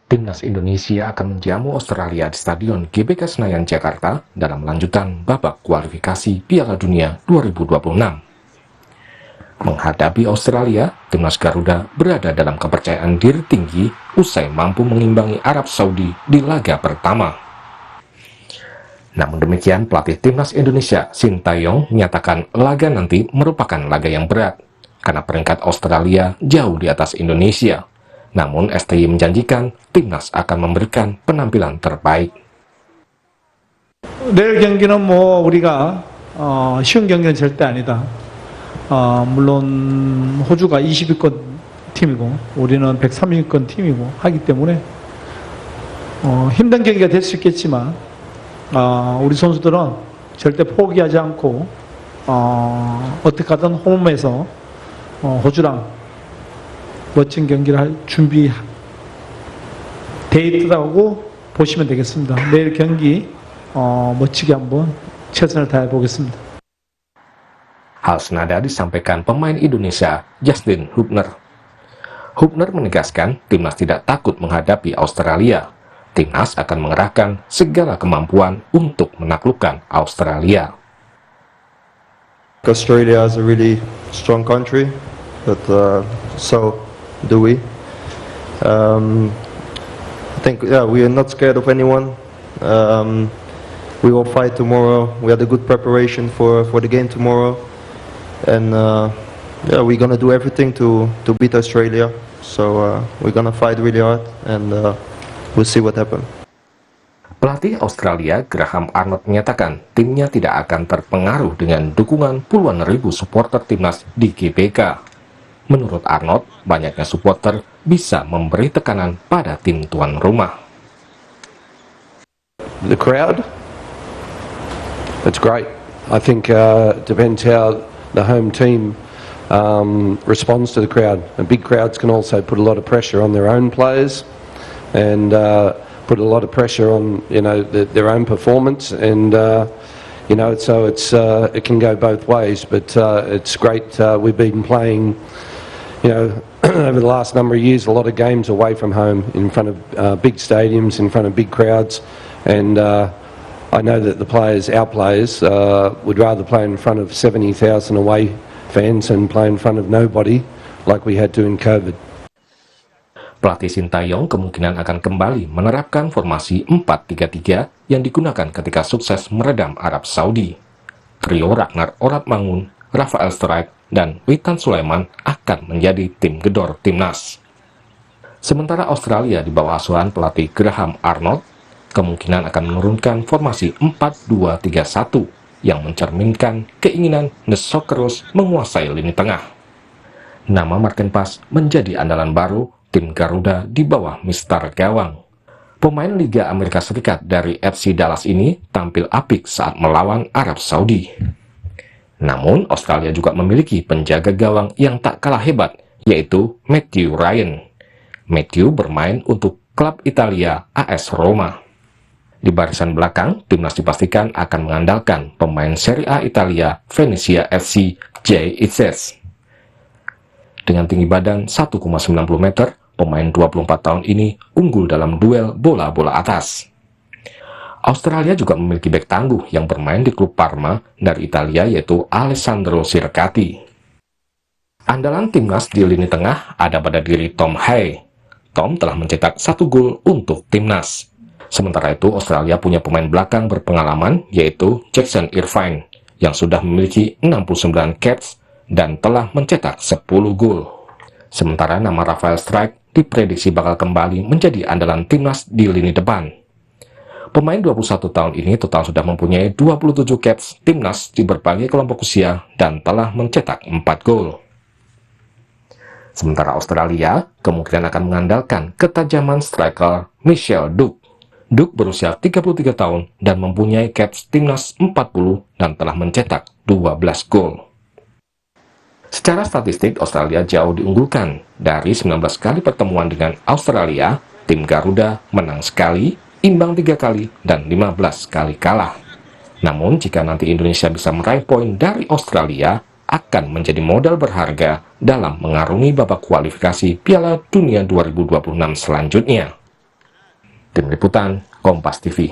Timnas Indonesia akan menjamu Australia di Stadion GBK Senayan, Jakarta dalam lanjutan babak kualifikasi Piala Dunia 2026. Menghadapi Australia, Timnas Garuda berada dalam kepercayaan diri tinggi usai mampu mengimbangi Arab Saudi di laga pertama. Namun demikian, pelatih Timnas Indonesia, Sintayong, menyatakan laga nanti merupakan laga yang berat, karena peringkat Australia jauh di atas Indonesia. Namun STY menjanjikan timnas akan memberikan penampilan terbaik. 내일 경기는 우리가 쉬운 경기는 절대 아니다. 물론 호주가 20위권 팀이고 우리는 130위권 팀이고 하기 때문에 힘든 경기가 될 수 있겠지만 우리 선수들은 절대 포기하지 않고 어떻게 하든 홈에서 호주랑 멋진 경기를 할 준비 돼 있다고 보시면 되겠습니다. 내일 경기 멋지게 한번 최선을 다해 보겠습니다. Hal senada disampaikan pemain Indonesia Justin Hubner. Hubner menegaskan timnas tidak takut menghadapi Australia. Timnas akan mengerahkan segala kemampuan untuk menaklukkan Australia. Australia is a really strong country, but so do we. I think we are not scared of anyone. We will fight tomorrow. We had a good preparation for the game tomorrow, and we're gonna do everything to beat Australia. So we're gonna fight really hard, and we'll see what happens. Pelatih Australia Graham Arnold menyatakan timnya tidak akan terpengaruh dengan dukungan puluhan ribu supporter timnas di GBK. Menurut Arnold, banyaknya supporter bisa memberi tekanan pada tim tuan rumah. The crowd, that's great. I think depends how the home team responds to the crowd. And big crowds can also put a lot of pressure on their own players and put a lot of pressure on their own performance, and so it can go both ways. But it's great. We've been playing, over the last number of years, a lot of games away from home in front of big stadiums, in front of big crowds, and I know that our players, would rather play in front of 70,000 away fans and play in front of nobody like we had to in COVID. Pelatih Sintayong kemungkinan akan kembali menerapkan formasi 4-3-3 yang digunakan ketika sukses meredam Arab Saudi. Trio Ragnar Oratmangun, Rafael Strijk, dan Witan Sulaiman akan menjadi tim gedor timnas. Sementara Australia di bawah asuhan pelatih Graham Arnold kemungkinan akan menurunkan formasi 4-2-3-1 yang mencerminkan keinginan The Socceroos menguasai lini tengah. Nama Martin Paes menjadi andalan baru tim Garuda di bawah Mister Gawang. Pemain Liga Amerika Serikat dari FC Dallas ini tampil apik saat melawan Arab Saudi. Namun, Australia juga memiliki penjaga gawang yang tak kalah hebat, yaitu Matthew Ryan. Matthew bermain untuk klub Italia AS Roma. Di barisan belakang, timnas dipastikan akan mengandalkan pemain Serie A Italia Venezia FC Jay Itzes. Dengan tinggi badan 1,90 meter, pemain 24 tahun ini unggul dalam duel bola-bola atas. Australia juga memiliki bek tangguh yang bermain di klub Parma dari Italia, yaitu Alessandro Sircati. Andalan timnas di lini tengah ada pada diri Tom Hay. Tom telah mencetak 1 gol untuk timnas. Sementara itu, Australia punya pemain belakang berpengalaman, yaitu Jackson Irvine, yang sudah memiliki 69 caps dan telah mencetak 10 gol. Sementara nama Rafael Strijk diprediksi bakal kembali menjadi andalan timnas di lini depan. Pemain 21 tahun ini total sudah mempunyai 27 caps timnas di berbagai kelompok usia dan telah mencetak 4 gol. Sementara Australia kemungkinan akan mengandalkan ketajaman striker Michel Duke. Duke berusia 33 tahun dan mempunyai caps timnas 40 dan telah mencetak 12 gol. Secara statistik, Australia jauh diunggulkan. Dari 19 kali pertemuan dengan Australia, tim Garuda menang sekali, imbang 3 kali, dan 15 kali kalah. Namun, jika nanti Indonesia bisa meraih poin dari Australia, akan menjadi modal berharga dalam mengarungi babak kualifikasi Piala Dunia 2026 selanjutnya. Tim Liputan, Kompas TV.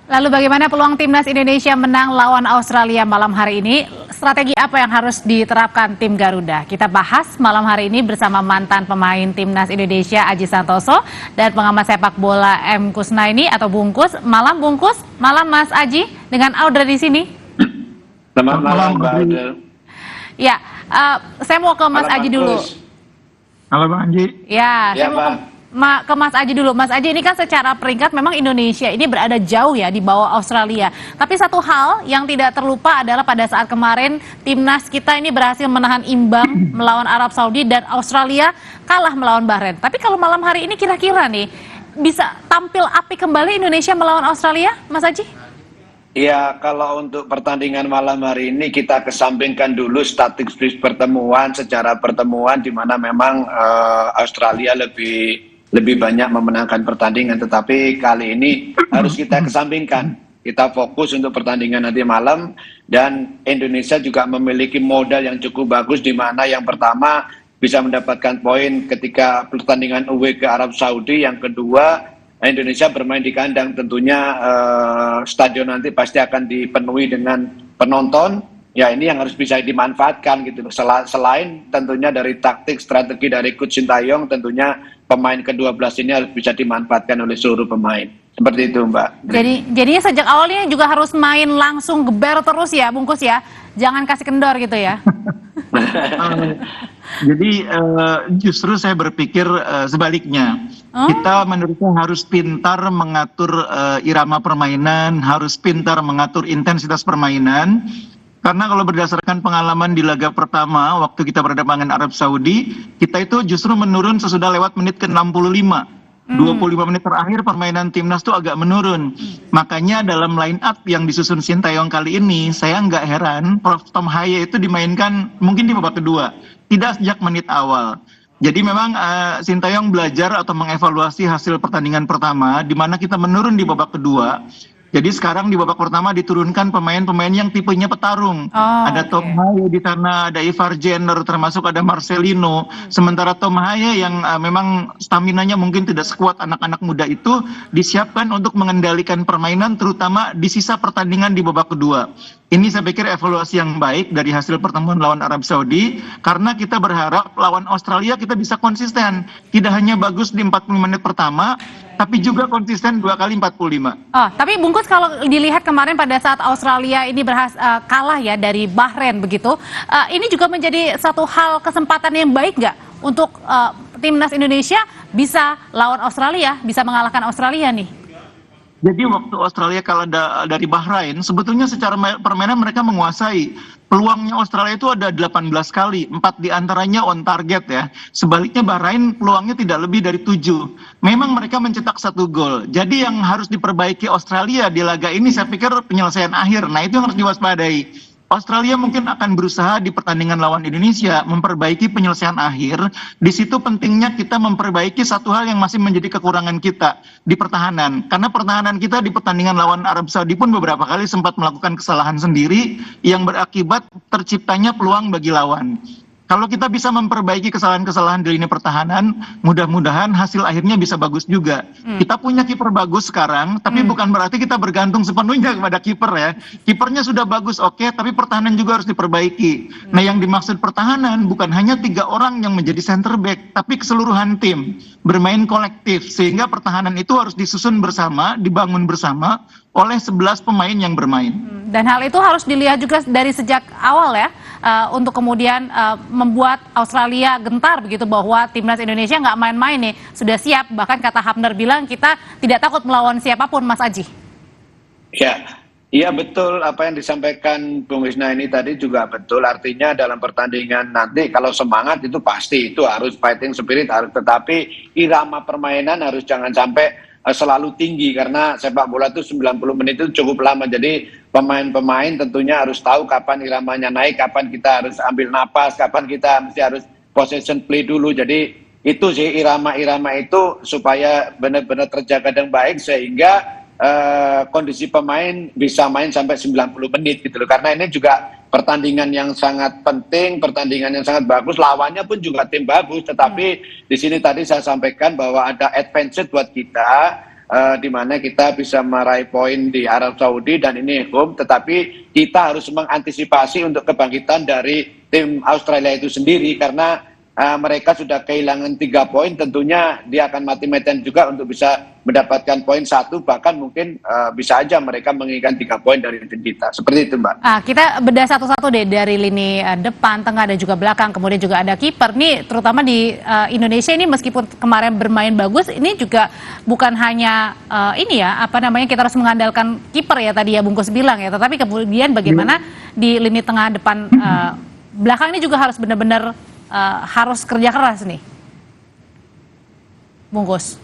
Lalu bagaimana peluang timnas Indonesia menang lawan Australia malam hari ini? Strategi apa yang harus diterapkan tim Garuda? Kita bahas malam hari ini bersama mantan pemain timnas Indonesia Aji Santoso dan pengamat sepak bola M. Kusnaini atau Bungkus. Malam Bungkus, malam Mas Aji dengan Audrey di sini. Selamat malam Mbak Audrey. Ya, saya mau ke Mas Aji dulu. Halo Bang Anji. Ya, Ya, saya mau ke Mas Aji dulu. Mas Aji, ini kan secara peringkat memang Indonesia ini berada jauh ya di bawah Australia. Tapi satu hal yang tidak terlupa adalah pada saat kemarin timnas kita ini berhasil menahan imbang melawan Arab Saudi dan Australia kalah melawan Bahrain. Tapi kalau malam hari ini kira-kira nih bisa tampil apik kembali Indonesia melawan Australia, Mas Aji? Ya, kalau untuk pertandingan malam hari ini kita kesampingkan dulu statistik pertemuan, secara pertemuan di mana memang Australia lebih banyak memenangkan pertandingan, tetapi kali ini harus kita kesampingkan. Kita fokus untuk pertandingan nanti malam, dan Indonesia juga memiliki modal yang cukup bagus, di mana yang pertama bisa mendapatkan poin ketika pertandingan away ke Arab Saudi, yang kedua Indonesia bermain di kandang, tentunya stadion nanti pasti akan dipenuhi dengan penonton. Ya, ini yang harus bisa dimanfaatkan gitu. Selain tentunya dari taktik strategi dari Coach Sintayong, tentunya pemain ke-12 ini harus bisa dimanfaatkan oleh seluruh pemain. Seperti itu, Mbak. Jadinya sejak awalnya juga harus main langsung geber terus ya, Bungkus ya. Jangan kasih kendor gitu ya. Jadi justru saya berpikir sebaliknya. Kita menurut saya harus pintar mengatur irama permainan, harus pintar mengatur intensitas permainan. Karena kalau berdasarkan pengalaman di laga pertama waktu kita berhadapan dengan Arab Saudi, kita itu justru menurun sesudah lewat menit ke-65. 25 menit terakhir permainan timnas itu agak menurun. Makanya dalam line up yang disusun Sintayong kali ini, saya nggak heran Prof. Tom Haye itu dimainkan mungkin di babak kedua, tidak sejak menit awal. Jadi memang Sintayong belajar atau mengevaluasi hasil pertandingan pertama, di mana kita menurun di babak kedua. Jadi sekarang di babak pertama diturunkan pemain-pemain yang tipenya petarung. Ada Tom Haye di sana, ada Ivar Jenner, termasuk ada Marcelino. Sementara Tom Haye yang memang staminanya mungkin tidak sekuat anak-anak muda itu, disiapkan untuk mengendalikan permainan terutama di sisa pertandingan di babak kedua. Ini saya pikir evaluasi yang baik dari hasil pertemuan lawan Arab Saudi, karena kita berharap lawan Australia kita bisa konsisten. Tidak hanya bagus di 40 menit pertama, tapi juga konsisten 2 kali 45. Tapi Bungkus, kalau dilihat kemarin pada saat Australia ini kalah ya dari Bahrain begitu, ini juga menjadi satu hal kesempatan yang baik nggak untuk timnas Indonesia bisa lawan Australia, bisa mengalahkan Australia nih? Jadi waktu Australia kalah dari Bahrain, sebetulnya secara permainan mereka menguasai. Peluangnya Australia itu ada 18 kali, 4 diantaranya on target ya. Sebaliknya Bahrain peluangnya tidak lebih dari 7. Memang mereka mencetak 1 gol. Jadi yang harus diperbaiki Australia di laga ini saya pikir penyelesaian akhir. Nah, itu yang harus diwaspadai. Australia mungkin akan berusaha di pertandingan lawan Indonesia memperbaiki penyelesaian akhir. Di situ pentingnya kita memperbaiki satu hal yang masih menjadi kekurangan kita di pertahanan. Karena pertahanan kita di pertandingan lawan Arab Saudi pun beberapa kali sempat melakukan kesalahan sendiri yang berakibat terciptanya peluang bagi lawan. Kalau kita bisa memperbaiki kesalahan-kesalahan di lini pertahanan, mudah-mudahan hasil akhirnya bisa bagus juga. Kita punya kiper bagus sekarang, tapi bukan berarti kita bergantung sepenuhnya kepada kiper ya. Kipernya sudah bagus, oke, tapi pertahanan juga harus diperbaiki. Nah, yang dimaksud pertahanan bukan hanya 3 orang yang menjadi center back, tapi keseluruhan tim bermain kolektif, sehingga pertahanan itu harus disusun bersama, dibangun bersama oleh 11 pemain yang bermain. Dan hal itu harus dilihat juga dari sejak awal ya, untuk kemudian membuat Australia gentar begitu bahwa timnas Indonesia nggak main-main nih, sudah siap. Bahkan kata Hafner bilang kita tidak takut melawan siapapun, Mas Aji. Iya betul, apa yang disampaikan Bung Wisna ini tadi juga betul. Artinya dalam pertandingan nanti kalau semangat itu pasti, itu harus fighting spirit, harus, tetapi irama permainan harus jangan sampai selalu tinggi, karena sepak bola itu 90 menit itu cukup lama. Jadi pemain-pemain tentunya harus tahu kapan iramanya naik, kapan kita harus ambil napas, kapan kita harus possession play dulu. Jadi itu sih irama-irama itu supaya benar-benar terjaga dengan baik, sehingga kondisi pemain bisa main sampai 90 menit gitu loh. Karena ini juga pertandingan yang sangat penting, pertandingan yang sangat bagus, lawannya pun juga tim bagus. Tetapi di sini tadi saya sampaikan bahwa ada advantage buat kita, di mana kita bisa meraih poin di Arab Saudi dan ini home, tetapi kita harus mengantisipasi untuk kebangkitan dari tim Australia itu sendiri karena mereka sudah kehilangan 3 poin, tentunya dia akan mati-matian juga untuk bisa mendapatkan poin 1, bahkan mungkin bisa aja mereka menginginkan 3 poin dari tim kita. Seperti itu, Mbak. Kita bedah satu-satu deh dari lini depan, tengah dan juga belakang, kemudian juga ada kiper. Nih terutama di Indonesia ini meskipun kemarin bermain bagus, ini juga bukan hanya kita harus mengandalkan kiper ya tadi ya Bungkus bilang ya, tetapi kemudian bagaimana di lini tengah depan belakang ini juga harus benar-benar harus kerja keras nih, Bungkus.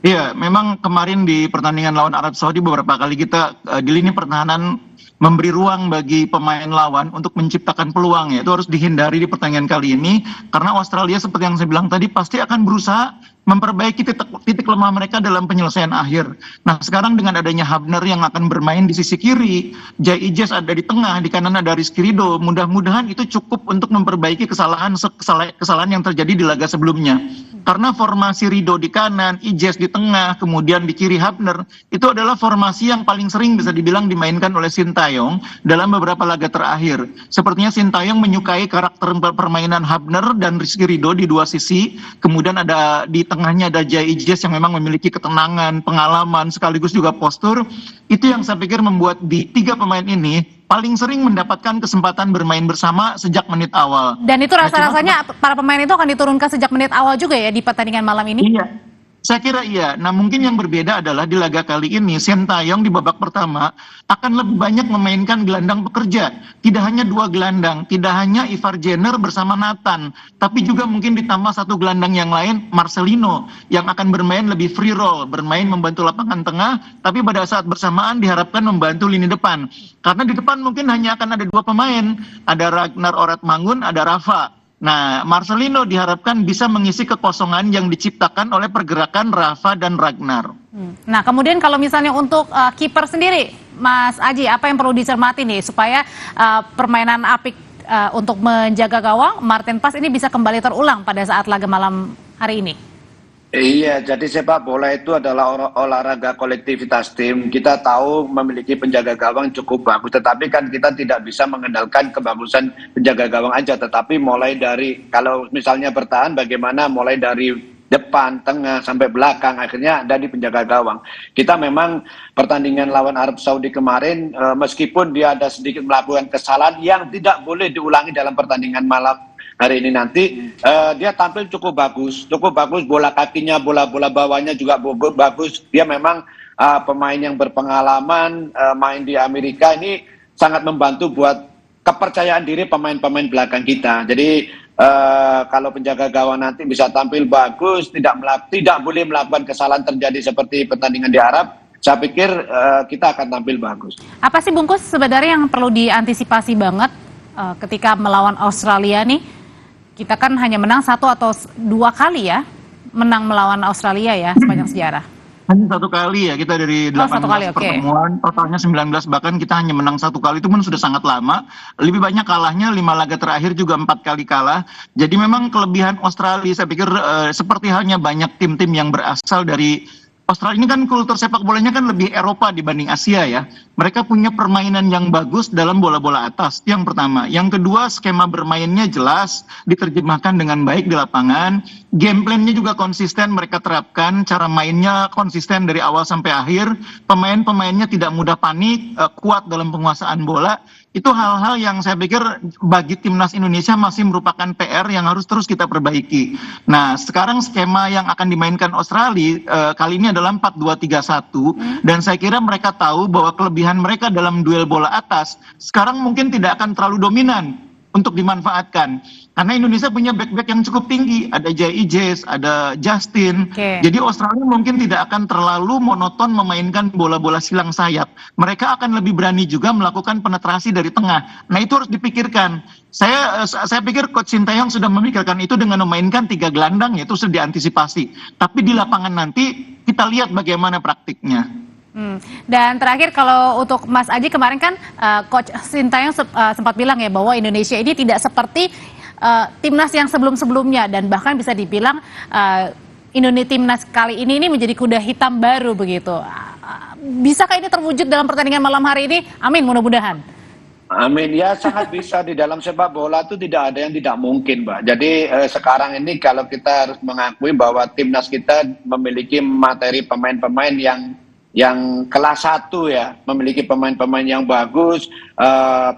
Iya, memang kemarin di pertandingan lawan Arab Saudi beberapa kali kita di lini pertahanan memberi ruang bagi pemain lawan untuk menciptakan peluang ya. Itu harus dihindari di pertandingan kali ini karena Australia seperti yang saya bilang tadi pasti akan berusaha memperbaiki titik lemah mereka dalam penyelesaian akhir. Nah, sekarang dengan adanya Hubner yang akan bermain di sisi kiri, Jai Ijaz ada di tengah, di kanan ada Rizky Ridho. Mudah-mudahan itu cukup untuk memperbaiki kesalahan yang terjadi di laga sebelumnya. Karena formasi Ridho di kanan, Ijaz di tengah, kemudian di kiri Hubner, itu adalah formasi yang paling sering bisa dibilang dimainkan oleh Sintayong dalam beberapa laga terakhir. Sepertinya Sintayong menyukai karakter permainan Hubner dan Rizky Ridho di dua sisi, kemudian ada di tengahnya ada Jai Ijaz yang memang memiliki ketenangan, pengalaman, sekaligus juga postur. Itu yang saya pikir membuat di 3 pemain ini paling sering mendapatkan kesempatan bermain bersama sejak menit awal. Dan itu rasa-rasanya para pemain itu akan diturunkan sejak menit awal juga ya di pertandingan malam ini? Iya, saya kira iya. Nah, mungkin yang berbeda adalah di laga kali ini Sintayong di babak pertama akan lebih banyak memainkan gelandang pekerja. Tidak hanya 2 gelandang, tidak hanya Ivar Jenner bersama Nathan, tapi juga mungkin ditambah 1 gelandang yang lain, Marcelino, yang akan bermain lebih free roll, bermain membantu lapangan tengah, tapi pada saat bersamaan diharapkan membantu lini depan. Karena di depan mungkin hanya akan ada 2 pemain, ada Ragnar Oratmangun, ada Rafa. Nah, Marcelino diharapkan bisa mengisi kekosongan yang diciptakan oleh pergerakan Rafa dan Ragnar. Nah, kemudian kalau misalnya untuk kiper sendiri, Mas Aji, apa yang perlu dicermati nih supaya permainan apik untuk menjaga gawang Martin Pas ini bisa kembali terulang pada saat laga malam hari ini? Iya, jadi sepak bola itu adalah olahraga kolektivitas tim. Kita tahu memiliki penjaga gawang cukup bagus, tetapi kan kita tidak bisa mengandalkan kebagusan penjaga gawang aja. Tetapi mulai dari, kalau misalnya bertahan, bagaimana mulai dari depan, tengah, sampai belakang, akhirnya ada di penjaga gawang. Kita memang pertandingan lawan Arab Saudi kemarin, meskipun dia ada sedikit melakukan kesalahan yang tidak boleh diulangi dalam pertandingan malam hari ini nanti, dia tampil cukup bagus, bola kakinya, bola bawahnya juga bagus. Dia memang pemain yang berpengalaman, main di Amerika, ini sangat membantu buat kepercayaan diri pemain-pemain belakang kita. Jadi kalau penjaga gawang nanti bisa tampil bagus, tidak boleh melakukan kesalahan terjadi seperti pertandingan di Arab, saya pikir kita akan tampil bagus. Apa sih Bungkus sebenarnya yang perlu diantisipasi banget ketika melawan Australia nih? Kita kan hanya menang 1 atau 2 kali ya, menang melawan Australia ya sepanjang sejarah. Hanya 1 kali ya, kita dari 18 pertemuan, totalnya 19, bahkan kita hanya menang 1 kali, itu pun sudah sangat lama. Lebih banyak kalahnya, 5 laga terakhir juga 4 kali kalah. Jadi memang kelebihan Australia, saya pikir seperti halnya banyak tim-tim yang berasal dari Australia ini kan kultur sepak bolanya kan lebih Eropa dibanding Asia ya. Mereka punya permainan yang bagus dalam bola-bola atas, yang pertama. Yang kedua, skema bermainnya jelas, diterjemahkan dengan baik di lapangan. Game plan-nya juga konsisten mereka terapkan, cara mainnya konsisten dari awal sampai akhir. Pemain-pemainnya tidak mudah panik, kuat dalam penguasaan bola. Itu hal-hal yang saya pikir bagi timnas Indonesia masih merupakan PR yang harus terus kita perbaiki. Nah, sekarang skema yang akan dimainkan Australia kali ini adalah 4-2-3-1, dan saya kira mereka tahu bahwa kelebihan mereka dalam duel bola atas sekarang mungkin tidak akan terlalu dominan untuk dimanfaatkan. Karena Indonesia punya back-back yang cukup tinggi, ada Jai Ijaz, ada Justin. Jadi Australia mungkin tidak akan terlalu monoton memainkan bola-bola silang sayap. Mereka akan lebih berani juga melakukan penetrasi dari tengah. Nah, itu harus dipikirkan. Saya pikir Coach Sintayong sudah memikirkan itu dengan memainkan 3 gelandang, yaitu sudah diantisipasi. Tapi di lapangan nanti kita lihat bagaimana praktiknya. Dan terakhir kalau untuk Mas Aji kemarin kan Coach Sintayong sempat bilang ya bahwa Indonesia ini tidak seperti timnas yang sebelum-sebelumnya dan bahkan bisa dibilang Timnas kali ini menjadi kuda hitam baru begitu. Bisakah ini terwujud dalam pertandingan malam hari ini? Amin, mudah-mudahan. Amin, ya sangat bisa. Di dalam sepak bola itu tidak ada yang tidak mungkin, Mbak. Jadi sekarang ini kalau kita harus mengakui bahwa timnas kita memiliki materi pemain-pemain yang kelas 1 ya, memiliki pemain-pemain yang bagus,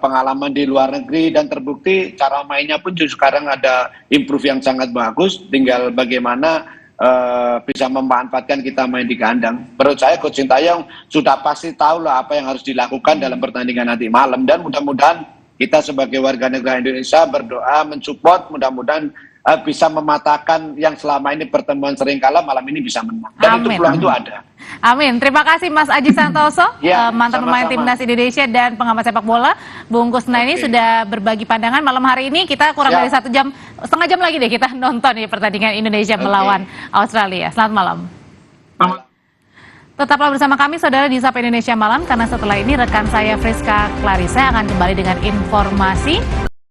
pengalaman di luar negeri, dan terbukti cara mainnya pun juga sekarang ada improve yang sangat bagus, tinggal bagaimana bisa memanfaatkan kita main di kandang. Menurut saya Coach Sintayong sudah pasti tahu lah apa yang harus dilakukan dalam pertandingan nanti malam, dan mudah-mudahan kita sebagai warga negara Indonesia berdoa, mensupport, mudah-mudahan bisa mematahkan yang selama ini pertemuan sering kalah, malam ini bisa menang. Dan itu peluang itu ada. Amin. Terima kasih Mas Aji Santoso, Ya, mantan pemain timnas Indonesia dan pengamat sepak bola. Bung Kusnaini sudah berbagi pandangan malam hari ini. Kita kurang dari 1 jam, setengah jam lagi deh kita nonton ya pertandingan Indonesia melawan Australia. Selamat malam. Tetaplah bersama kami saudara di Sapa Indonesia Malam, karena setelah ini rekan saya Friska Clarissa akan kembali dengan informasi